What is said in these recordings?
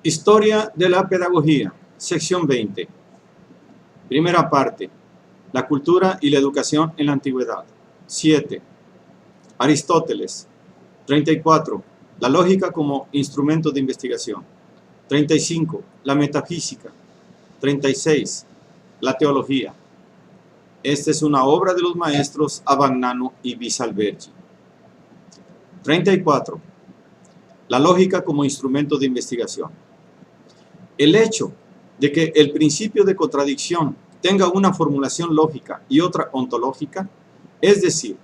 Historia de la pedagogía, sección 20. Primera parte, la cultura y la educación en la antigüedad. 7. Aristóteles. 34. La lógica como instrumento de investigación. 35. La metafísica. 36. La teología. Esta es una obra de los maestros Abagnano y Bisalbergi. 34. La lógica como instrumento de investigación. El hecho de que el principio de contradicción tenga una formulación lógica y otra ontológica, es decir,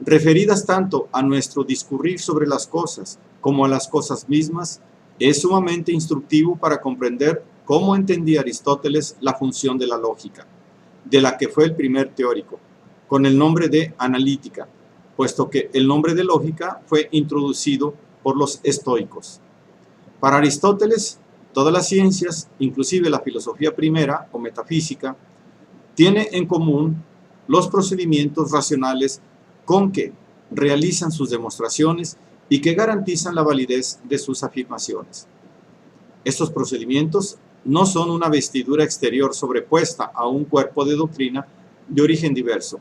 referidas tanto a nuestro discurrir sobre las cosas como a las cosas mismas, es sumamente instructivo para comprender cómo entendía Aristóteles la función de la lógica, de la que fue el primer teórico, con el nombre de analítica, puesto que el nombre de lógica fue introducido por los estoicos. Para Aristóteles, todas las ciencias, inclusive la filosofía primera o metafísica, tiene en común los procedimientos racionales con que realizan sus demostraciones y que garantizan la validez de sus afirmaciones. Estos procedimientos no son una vestidura exterior sobrepuesta a un cuerpo de doctrina de origen diverso.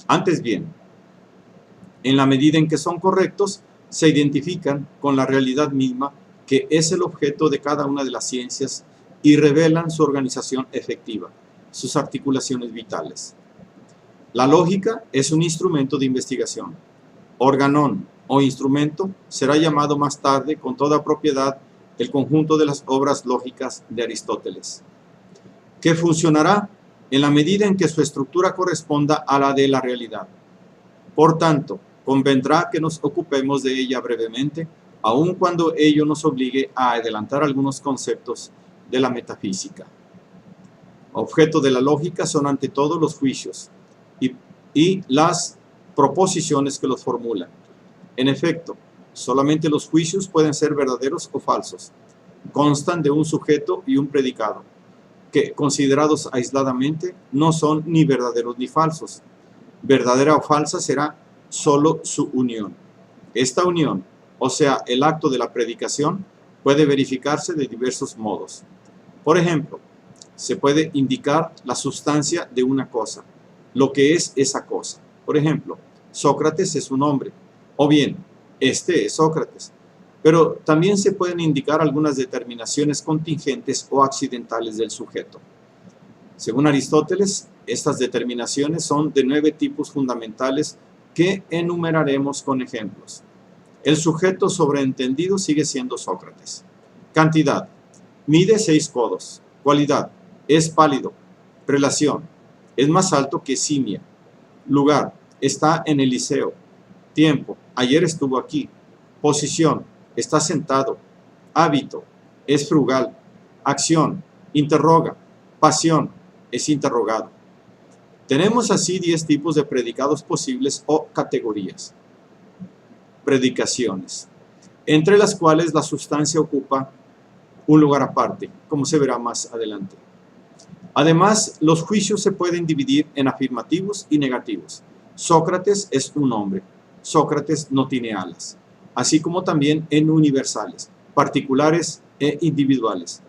Antes bien, en la medida en que son correctos, se identifican con la realidad misma que es el objeto de cada una de las ciencias y revelan su organización efectiva, sus articulaciones vitales. La lógica es un instrumento de investigación. Organón o instrumento será llamado más tarde con toda propiedad el conjunto de las obras lógicas de Aristóteles, que funcionará en la medida en que su estructura corresponda a la de la realidad. Por tanto, convendrá que nos ocupemos de ella brevemente, aun cuando ello nos obligue a adelantar algunos conceptos de la metafísica. Objeto de la lógica son ante todo los juicios y las proposiciones que los formulan. En efecto, solamente los juicios pueden ser verdaderos o falsos. Constan de un sujeto y un predicado, que, considerados aisladamente, no son ni verdaderos ni falsos. Verdadera o falsa será solo su unión. Esta unión, o sea, el acto de la predicación, puede verificarse de diversos modos. Por ejemplo, se puede indicar la sustancia de una cosa, lo que es esa cosa. Por ejemplo, Sócrates es un hombre, o bien, este es Sócrates. Pero también se pueden indicar algunas determinaciones contingentes o accidentales del sujeto. Según Aristóteles, estas determinaciones son de 9 tipos fundamentales que enumeraremos con ejemplos. El sujeto sobreentendido sigue siendo Sócrates. Cantidad: mide 6 codos. Cualidad: es pálido. Relación: es más alto que Simia. Lugar: está en el Liceo. Tiempo: ayer estuvo aquí. Posición: está sentado. Hábito: es frugal. Acción: interroga. Pasión: es interrogado. Tenemos así 10 tipos de predicados posibles o categorías. Predicaciones, entre las cuales la sustancia ocupa un lugar aparte, como se verá más adelante. Además, los juicios se pueden dividir en afirmativos y negativos. Sócrates es un hombre. Sócrates no tiene alas. Así como también en universales, particulares e individuales.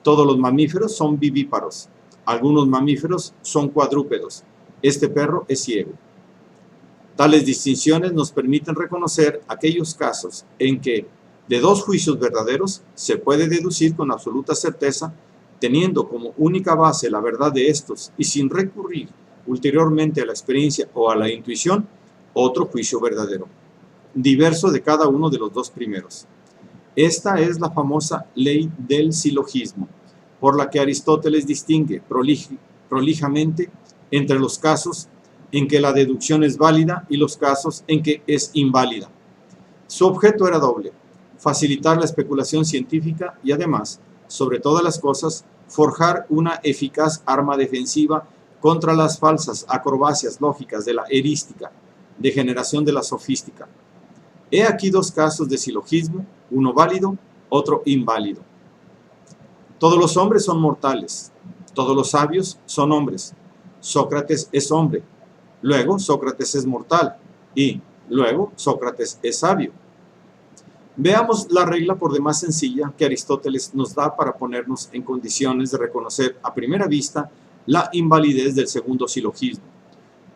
Todos los mamíferos son vivíparos. Algunos mamíferos son cuadrúpedos. Este perro es ciego. Tales distinciones nos permiten reconocer aquellos casos en que de 2 juicios verdaderos se puede deducir con absoluta certeza, teniendo como única base la verdad de estos y sin recurrir ulteriormente a la experiencia o a la intuición, otro juicio verdadero, diverso de cada uno de los 2 primeros. Esta es la famosa ley del silogismo, por la que Aristóteles distingue prolijamente entre los casos en que la deducción es válida y los casos en que es inválida. Su objeto era doble: facilitar la especulación científica y además, sobre todas las cosas, forjar una eficaz arma defensiva contra las falsas acrobacias lógicas de la erística, degeneración de la sofística. He aquí 2 casos de silogismo, uno válido, otro inválido. Todos los hombres son mortales, todos los sabios son hombres. Sócrates es hombre, luego Sócrates es mortal y luego Sócrates es sabio. Veamos la regla por demás sencilla que Aristóteles nos da para ponernos en condiciones de reconocer a primera vista la invalidez del segundo silogismo.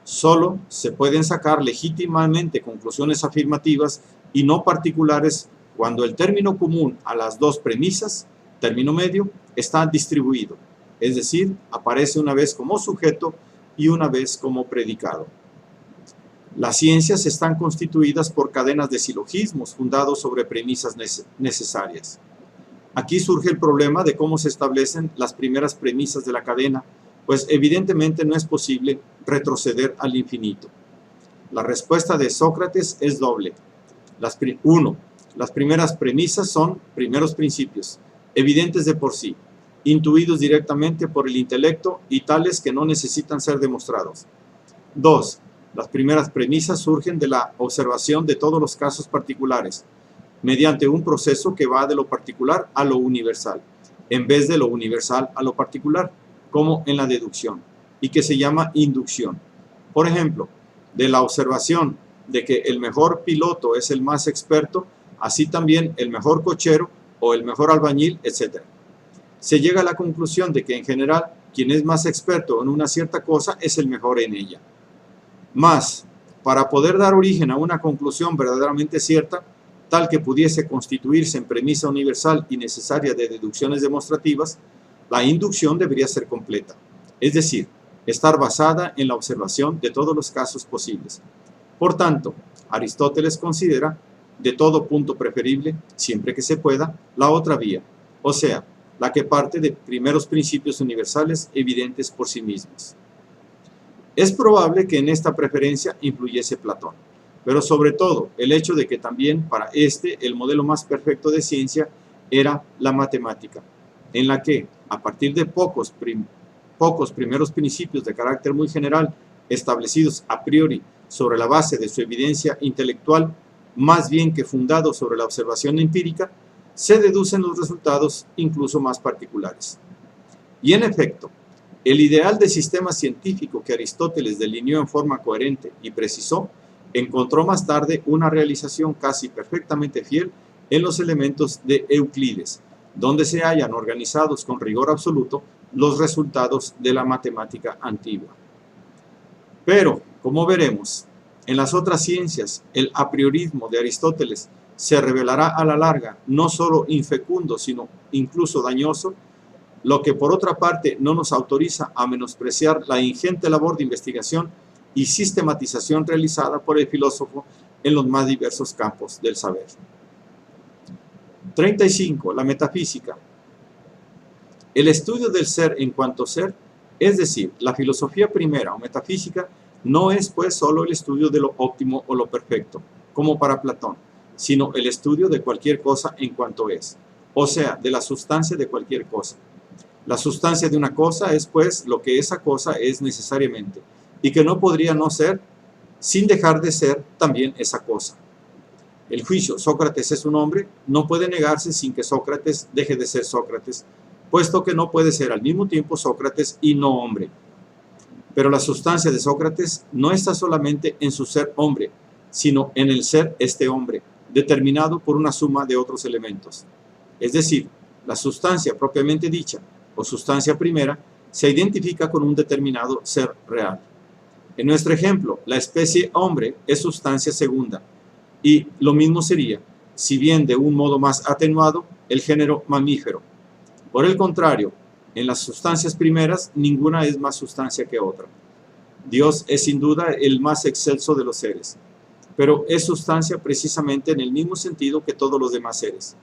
Solo se pueden sacar legítimamente conclusiones afirmativas y no particulares cuando el término común a las dos premisas, término medio, está distribuido, es decir, aparece una vez como sujeto y una vez como predicado. Las ciencias están constituidas por cadenas de silogismos fundados sobre premisas necesarias. Aquí surge el problema de cómo se establecen las primeras premisas de la cadena, pues evidentemente no es posible retroceder al infinito. La respuesta de Sócrates es doble. 1. Las primeras premisas son primeros principios, evidentes de por sí, intuidos directamente por el intelecto y tales que no necesitan ser demostrados. 2. Las primeras premisas surgen de la observación de todos los casos particulares, mediante un proceso que va de lo particular a lo universal, en vez de lo universal a lo particular, como en la deducción, y que se llama inducción. Por ejemplo, de la observación de que el mejor piloto es el más experto, así también el mejor cochero o el mejor albañil, etc. Se llega a la conclusión de que en general, quien es más experto en una cierta cosa es el mejor en ella. Mas, para poder dar origen a una conclusión verdaderamente cierta, tal que pudiese constituirse en premisa universal y necesaria de deducciones demostrativas, la inducción debería ser completa, es decir, estar basada en la observación de todos los casos posibles. Por tanto, Aristóteles considera de todo punto preferible, siempre que se pueda, la otra vía, o sea, la que parte de primeros principios universales evidentes por sí mismos. Es probable que en esta preferencia influyese Platón, pero sobre todo el hecho de que también para este el modelo más perfecto de ciencia era la matemática, en la que, a partir de pocos primeros principios de carácter muy general, establecidos a priori sobre la base de su evidencia intelectual, más bien que fundados sobre la observación empírica, se deducen los resultados incluso más particulares. Y en efecto, el ideal de sistema científico que Aristóteles delineó en forma coherente y precisó, encontró más tarde una realización casi perfectamente fiel en los elementos de Euclides, donde se hallan organizados con rigor absoluto los resultados de la matemática antigua. Pero, como veremos, en las otras ciencias, el apriorismo de Aristóteles se revelará a la larga no solo infecundo, sino incluso dañoso, lo que por otra parte no nos autoriza a menospreciar la ingente labor de investigación y sistematización realizada por el filósofo en los más diversos campos del saber. 35. La metafísica. El estudio del ser en cuanto ser, es decir, la filosofía primera o metafísica, no es pues solo el estudio de lo óptimo o lo perfecto, como para Platón, sino el estudio de cualquier cosa en cuanto es, o sea, de la sustancia de cualquier cosa. La sustancia de una cosa es pues lo que esa cosa es necesariamente, y que no podría no ser sin dejar de ser también esa cosa. El juicio Sócrates es un hombre no puede negarse sin que Sócrates deje de ser Sócrates, puesto que no puede ser al mismo tiempo Sócrates y no hombre. Pero la sustancia de Sócrates no está solamente en su ser hombre, sino en el ser este hombre, determinado por una suma de otros elementos. Es decir, la sustancia propiamente dicha, o sustancia primera, se identifica con un determinado ser real. En nuestro ejemplo, la especie hombre es sustancia segunda, y lo mismo sería, si bien de un modo más atenuado, el género mamífero. Por el contrario, en las sustancias primeras, ninguna es más sustancia que otra. Dios es sin duda el más excelso de los seres, pero es sustancia precisamente en el mismo sentido que todos los demás seres.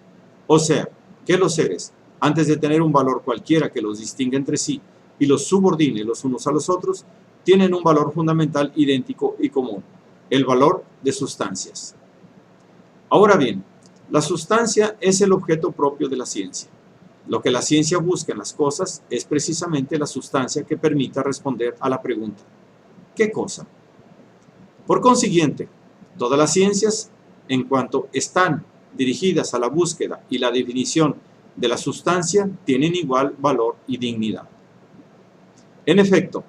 O sea, que los seres, antes de tener un valor cualquiera que los distinga entre sí y los subordine los unos a los otros, tienen un valor fundamental idéntico y común, el valor de sustancias. Ahora bien, la sustancia es el objeto propio de la ciencia. Lo que la ciencia busca en las cosas es precisamente la sustancia que permita responder a la pregunta, ¿qué cosa? Por consiguiente, todas las ciencias, en cuanto están dirigidas a la búsqueda y la definición de la sustancia, tienen igual valor y dignidad. En efecto,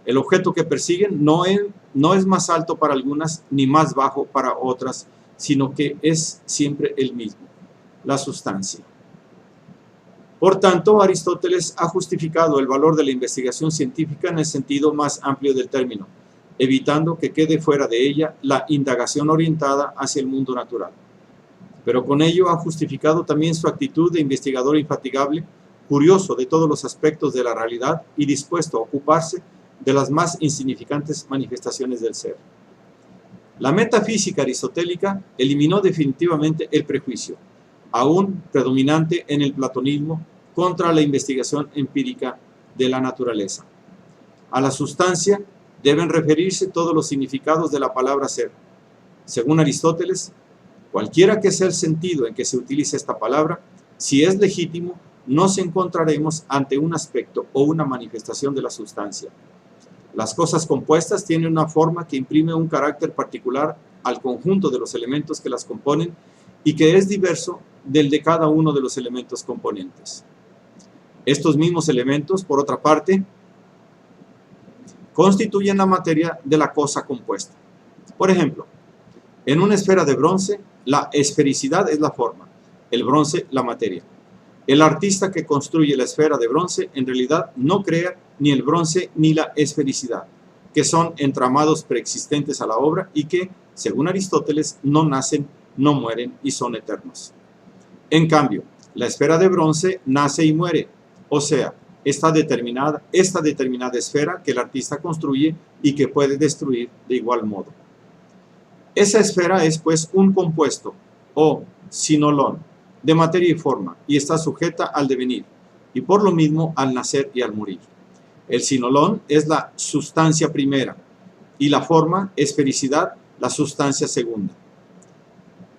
el objeto que persiguen no es más alto para algunas ni más bajo para otras, sino que es siempre el mismo, la sustancia. Por tanto, Aristóteles ha justificado el valor de la investigación científica en el sentido más amplio del término, evitando que quede fuera de ella la indagación orientada hacia el mundo natural. Pero con ello ha justificado también su actitud de investigador infatigable, curioso de todos los aspectos de la realidad y dispuesto a ocuparse de las más insignificantes manifestaciones del ser. La metafísica aristotélica eliminó definitivamente el prejuicio, aún predominante en el platonismo, contra la investigación empírica de la naturaleza. A la sustancia deben referirse todos los significados de la palabra ser. Según Aristóteles, cualquiera que sea el sentido en que se utiliza esta palabra, si es legítimo, nos encontraremos ante un aspecto o una manifestación de la sustancia. Las cosas compuestas tienen una forma que imprime un carácter particular al conjunto de los elementos que las componen y que es diverso del de cada uno de los elementos componentes. Estos mismos elementos, por otra parte, constituyen la materia de la cosa compuesta. Por ejemplo, en una esfera de bronce, la esfericidad es la forma, el bronce la materia. El artista que construye la esfera de bronce en realidad no crea ni el bronce ni la esfericidad, que son entramados preexistentes a la obra y que, según Aristóteles, no nacen, no mueren y son eternos. En cambio, la esfera de bronce nace y muere, o sea, esta determinada esfera que el artista construye y que puede destruir de igual modo. Esa esfera es pues un compuesto o sinolon de materia y forma y está sujeta al devenir y por lo mismo al nacer y al morir. El sinolon es la sustancia primera y la forma, esfericidad, la sustancia segunda.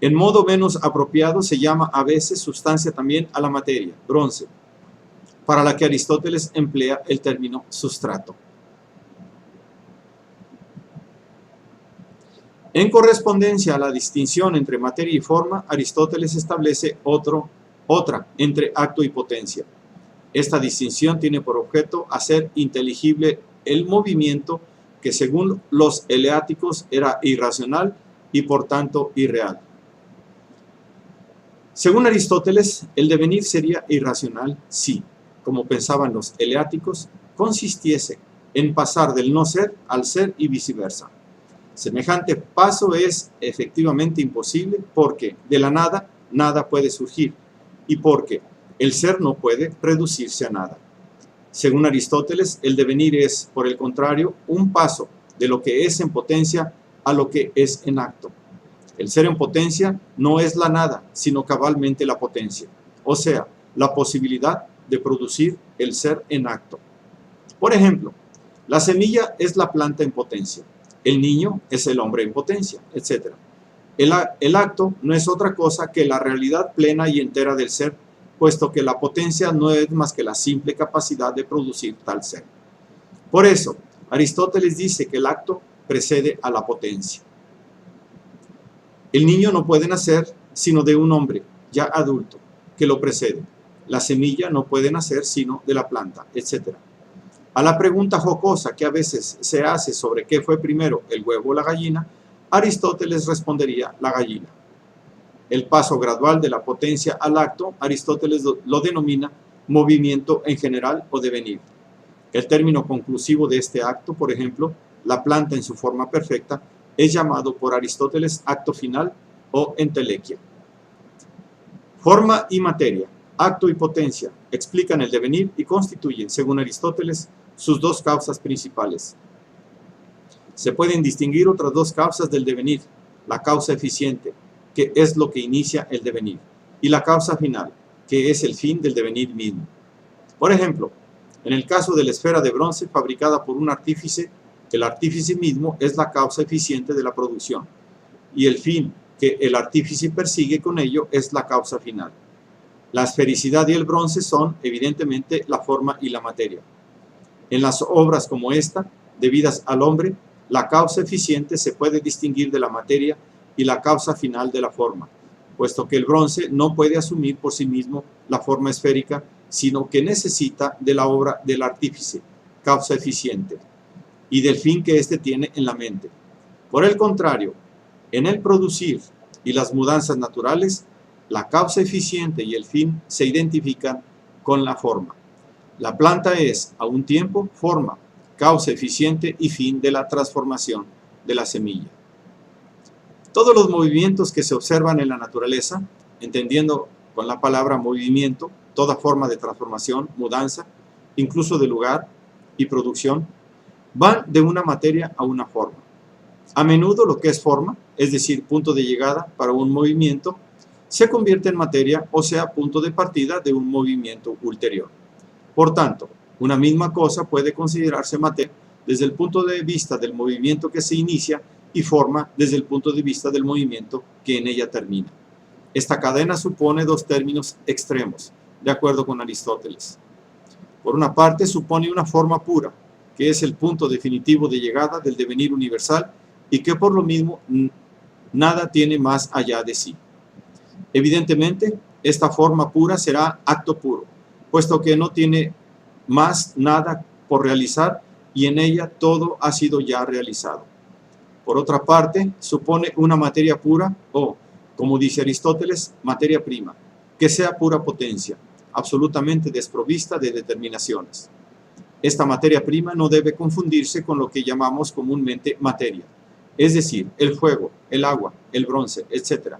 En modo menos apropiado se llama a veces sustancia también a la materia, bronce, para la que Aristóteles emplea el término sustrato. En correspondencia a la distinción entre materia y forma, Aristóteles establece otra entre acto y potencia. Esta distinción tiene por objeto hacer inteligible el movimiento que según los eleáticos era irracional y por tanto irreal. Según Aristóteles, el devenir sería irracional si, como pensaban los eleáticos, consistiese en pasar del no ser al ser y viceversa. Semejante paso es efectivamente imposible porque de la nada, nada puede surgir y porque el ser no puede reducirse a nada. Según Aristóteles, el devenir es, por el contrario, un paso de lo que es en potencia a lo que es en acto. El ser en potencia no es la nada, sino cabalmente la potencia, o sea, la posibilidad de producir el ser en acto. Por ejemplo, la semilla es la planta en potencia, el niño es el hombre en potencia, etc. El acto no es otra cosa que la realidad plena y entera del ser, puesto que la potencia no es más que la simple capacidad de producir tal ser. Por eso, Aristóteles dice que el acto precede a la potencia. El niño no puede nacer sino de un hombre ya adulto que lo precede. La semilla no puede nacer sino de la planta, etc. A la pregunta jocosa que a veces se hace sobre qué fue primero, el huevo o la gallina, Aristóteles respondería la gallina. El paso gradual de la potencia al acto, Aristóteles lo denomina movimiento en general o devenir. El término conclusivo de este acto, por ejemplo, la planta en su forma perfecta, es llamado por Aristóteles acto final o entelequia. Forma y materia, acto y potencia, explican el devenir y constituyen, según Aristóteles, sus dos causas principales. Se pueden distinguir otras dos causas del devenir, la causa eficiente, que es lo que inicia el devenir, y la causa final, que es el fin del devenir mismo. Por ejemplo, en el caso de la esfera de bronce fabricada por un artífice, el artífice mismo es la causa eficiente de la producción, y el fin que el artífice persigue con ello es la causa final. La esfericidad y el bronce son, evidentemente, la forma y la materia. En las obras como esta, debidas al hombre, la causa eficiente se puede distinguir de la materia y la causa final de la forma, puesto que el bronce no puede asumir por sí mismo la forma esférica, sino que necesita de la obra del artífice, causa eficiente, y del fin que éste tiene en la mente. Por el contrario, en el producir, y las mudanzas naturales, la causa eficiente y el fin se identifican con la forma. La planta es, a un tiempo, forma, causa eficiente y fin de la transformación de la semilla. Todos los movimientos que se observan en la naturaleza, entendiendo con la palabra movimiento, toda forma de transformación, mudanza, incluso de lugar y producción, van de una materia a una forma. A menudo lo que es forma, es decir, punto de llegada para un movimiento, se convierte en materia, o sea, punto de partida de un movimiento ulterior. Por tanto, una misma cosa puede considerarse materia desde el punto de vista del movimiento que se inicia y forma desde el punto de vista del movimiento que en ella termina. Esta cadena supone dos términos extremos, de acuerdo con Aristóteles. Por una parte, supone una forma pura, que es el punto definitivo de llegada del devenir universal y que por lo mismo nada tiene más allá de sí. Evidentemente, esta forma pura será acto puro, puesto que no tiene más nada por realizar y en ella todo ha sido ya realizado. Por otra parte, supone una materia pura o, como dice Aristóteles, materia prima, que sea pura potencia, absolutamente desprovista de determinaciones. Esta materia prima no debe confundirse con lo que llamamos comúnmente materia, es decir, el fuego, el agua, el bronce, etc.,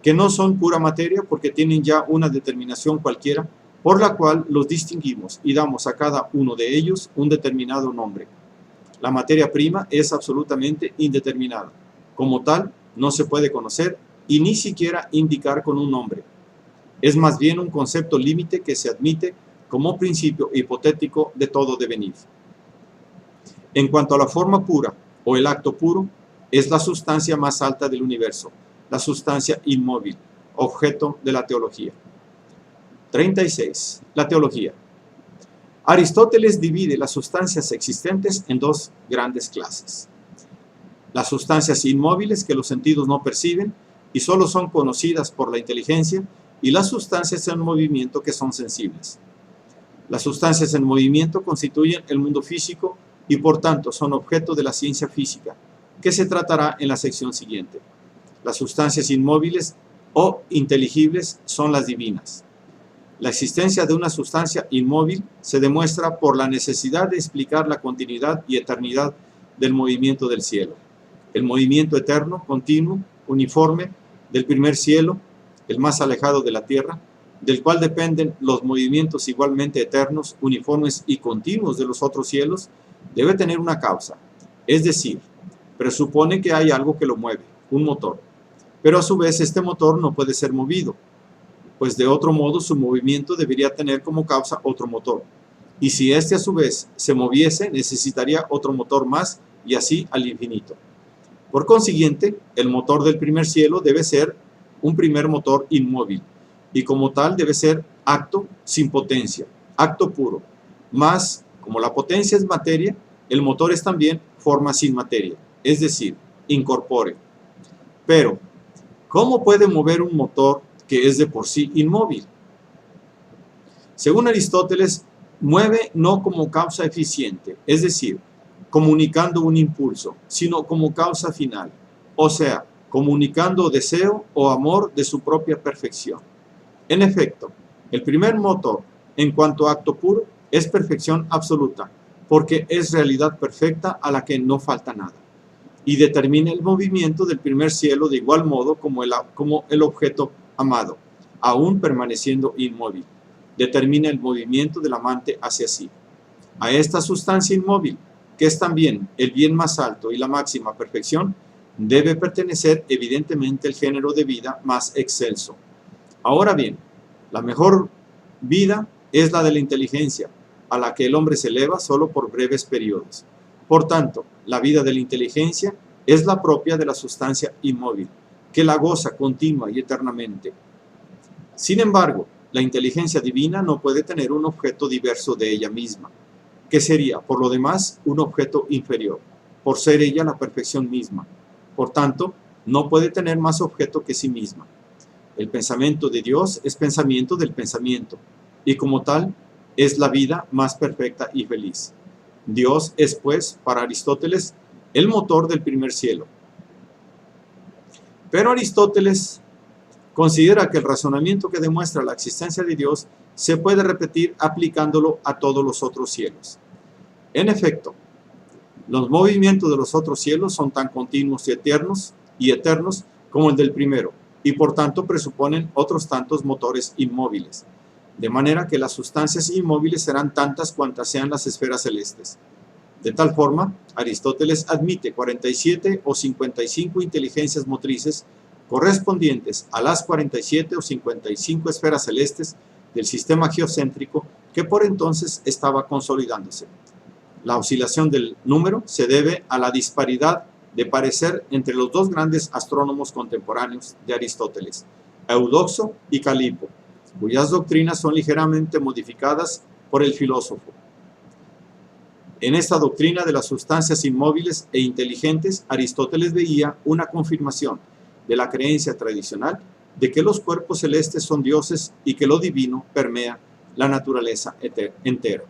que no son pura materia porque tienen ya una determinación cualquiera por la cual los distinguimos y damos a cada uno de ellos un determinado nombre. La materia prima es absolutamente indeterminada. Como tal, no se puede conocer y ni siquiera indicar con un nombre. Es más bien un concepto límite que se admite como principio hipotético de todo devenir. En cuanto a la forma pura o el acto puro, es la sustancia más alta del universo, la sustancia inmóvil, objeto de la teología. 36. La teología. Aristóteles divide las sustancias existentes en dos grandes clases. Las sustancias inmóviles que los sentidos no perciben y solo son conocidas por la inteligencia, y las sustancias en movimiento que son sensibles. Las sustancias en movimiento constituyen el mundo físico y por tanto son objeto de la ciencia física, que se tratará en la sección siguiente. Las sustancias inmóviles o inteligibles son las divinas. La existencia de una sustancia inmóvil se demuestra por la necesidad de explicar la continuidad y eternidad del movimiento del cielo. El movimiento eterno, continuo, uniforme, del primer cielo, el más alejado de la tierra, del cual dependen los movimientos igualmente eternos, uniformes y continuos de los otros cielos, debe tener una causa, es decir, presupone que hay algo que lo mueve, un motor. Pero a su vez este motor no puede ser movido, pues de otro modo su movimiento debería tener como causa otro motor. Y si este a su vez se moviese, necesitaría otro motor más y así al infinito. Por consiguiente, el motor del primer cielo debe ser un primer motor inmóvil, y como tal debe ser acto sin potencia, acto puro. Más, como la potencia es materia, el motor es también forma sin materia, es decir, incorpóreo. Pero, ¿cómo puede mover un motor que es de por sí inmóvil? Según Aristóteles, mueve no como causa eficiente, es decir, comunicando un impulso, sino como causa final, o sea, comunicando deseo o amor de su propia perfección. En efecto, el primer motor, en cuanto a acto puro, es perfección absoluta, porque es realidad perfecta a la que no falta nada, y determina el movimiento del primer cielo de igual modo como el objeto amado, aún permaneciendo inmóvil, determina el movimiento del amante hacia sí. A esta sustancia inmóvil, que es también el bien más alto y la máxima perfección, debe pertenecer evidentemente el género de vida más excelso. Ahora bien, la mejor vida es la de la inteligencia, a la que el hombre se eleva solo por breves periodos. Por tanto, la vida de la inteligencia es la propia de la sustancia inmóvil, que la goza continua y eternamente. Sin embargo, la inteligencia divina no puede tener un objeto diverso de ella misma, que sería, por lo demás, un objeto inferior, por ser ella la perfección misma. Por tanto, no puede tener más objeto que sí misma. El pensamiento de Dios es pensamiento del pensamiento, y como tal, es la vida más perfecta y feliz. Dios es, pues, para Aristóteles, el motor del primer cielo. Pero Aristóteles considera que el razonamiento que demuestra la existencia de Dios se puede repetir aplicándolo a todos los otros cielos. En efecto, los movimientos de los otros cielos son tan continuos y eternos como el del primero, y por tanto presuponen otros tantos motores inmóviles, de manera que las sustancias inmóviles serán tantas cuantas sean las esferas celestes. De tal forma, Aristóteles admite 47 o 55 inteligencias motrices correspondientes a las 47 o 55 esferas celestes del sistema geocéntrico que por entonces estaba consolidándose. La oscilación del número se debe a la disparidad de parecer entre los dos grandes astrónomos contemporáneos de Aristóteles, Eudoxo y Calipo, cuyas doctrinas son ligeramente modificadas por el filósofo. En esta doctrina de las sustancias inmóviles e inteligentes, Aristóteles veía una confirmación de la creencia tradicional de que los cuerpos celestes son dioses y que lo divino permea la naturaleza entera.